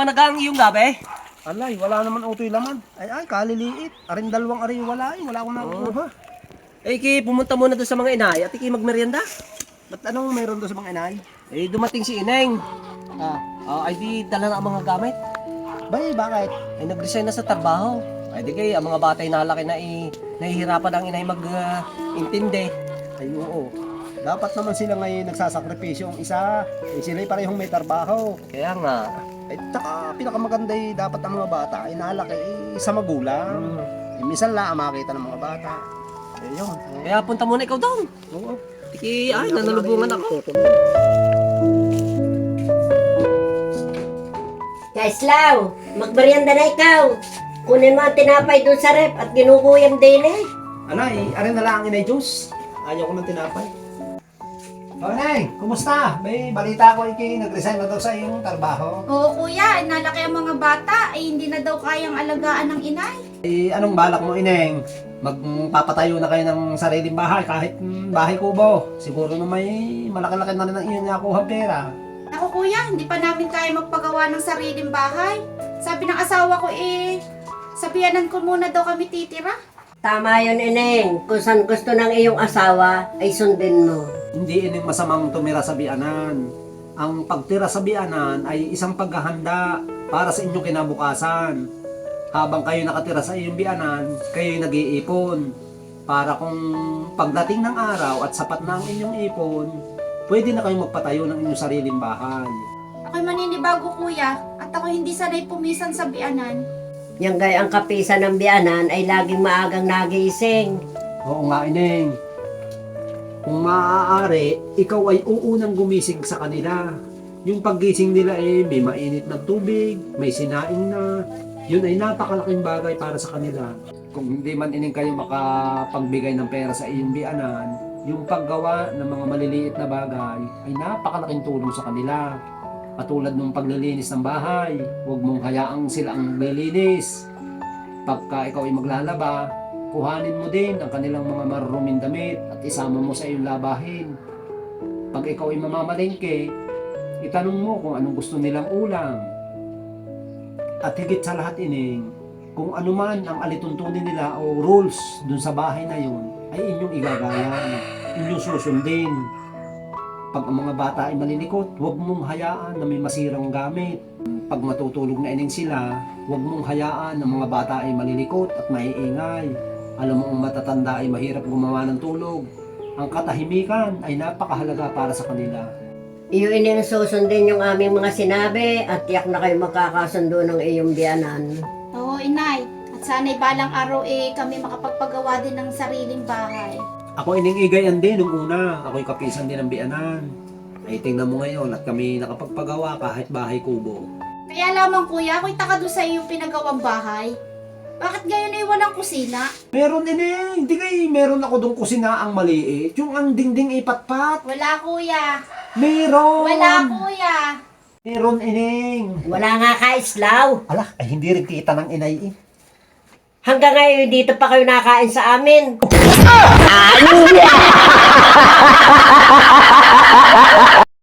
managang iyong gabi? Alay, wala naman utoy laman. Ay, kaliliit. Arin dalawang ari wala wala akong nakukuha. Pumunta muna doon sa mga inay at magmerienda. Ba't anong meron doon sa mga inay? Dumating si Ineng. Ay di dala na ang mga gamit. Bay, bakit? Ay nag-resign na sa trabaho. Ay di kay ang mga bata ay nalaki na nahihirapan ang inay mag-intindi. Ay, oo. Dapat naman sila ngayon nagsasakripisyo ang isa. Sila'y parehong may trabaho. Kaya nga. Taka pinakamaganda dapat ang mga bata ay nalaki sa magulang. Minsan lang makita ng mga bata. Yun. Kaya punta muna ikaw doon. Oo. Nanalubungan ako. Kaislaw, magmerienda na ikaw. Kunin mo ang tinapay doon sa rep at ginuguyam din eh. Anay, arin na lang ang inay juice. Ayaw ko ng tinapay. Nay, kumusta? May balita ko nag-resign na daw sa iyong trabaho. Oo kuya, nalaki ang mga bata ay hindi na daw kayang alagaan ng inay. Anong balak mo, Ineng? Magpapatayo na kayo ng sariling bahay kahit bahay kubo. Siguro na may malaki-laki na rin ang iyon nakuha pera. Ako kuya, hindi pa namin kaya magpagawa ng sariling bahay. Sabi ng asawa ko sabihanan ko muna daw kami titira. Tama yun, Ineng. Kung saan gusto ng iyong asawa, ay sundin mo. Hindi ining masamang tumira sa bianan. Ang pagtira sa bianan ay isang paghahanda para sa inyong kinabukasan. Habang kayo nakatira sa iyong bianan, kayo'y nag-iipon. Para kung pagdating ng araw at sapat na ang inyong ipon, pwede na kayong magpatayo ng inyong sariling bahay. Ako'y maninibago kuya at ako hindi sanay pumisan sa bianan. Yang gay ang kapisan ng biyanan ay laging maagang nagising. Oo nga, Ineng. Kung maaari, ikaw ay uunang gumising sa kanila. Yung paggising nila may mainit na tubig, may sinaing na. Yun ay napakalaking bagay para sa kanila. Kung hindi man Ineng kayo makapagbigay ng pera sa iyong biyanan, yung paggawa ng mga maliliit na bagay ay napakalaking tulong sa kanila. Katulad ng paglilinis ng bahay, huwag mong hayaang sila ang lilinis. Pagka ikaw ay maglalaba, kuhanin mo din ang kanilang mga maruruming damit at isama mo sa iyong labahin. Pag ikaw ay mamamalengke, itanong mo kung anong gusto nilang ulam. At higit sa lahat, Ineng, kung ano man ang alituntunin nila o rules dun sa bahay na yun, ay inyong igagayan, inyong susundin. Pag ang mga bata ay malilikot, huwag mong hayaan na may masirang gamit. Pag matutulog na Ineng sila, huwag mong hayaan na mga bata ay malilikot at maiingay. Alam mo ang matatanda ay mahirap gumawa ng tulog. Ang katahimikan ay napakahalaga para sa kanila. Iyo Ineng susundin yung aming mga sinabi at tiyak na kayo magkakasundo ng iyong biyanan. Oo inay, at sana'y balang araw kami makapagpagawa din ng sariling bahay. Ako iningigayan din nung una. Ako'y kapisan din ng biyanan. Ay tingnan mo ngayon at kami nakapagpagawa kahit bahay kubo. Kaya lamang kuya, ako'y taka doon sa iyong pinagawang bahay. Bakit gayon ay walang kusina? Meron Ineng. Hindi kayo meron ako dong kusina ang maliit. Yung ang dingding ipatpat. Wala kuya. Meron. Wala kuya. Meron Ineng. Wala nga Kaislaw. Ala, ay hindi rin kita ng inay eh. Hanggang ngayon dito pa kayo nakain sa amin.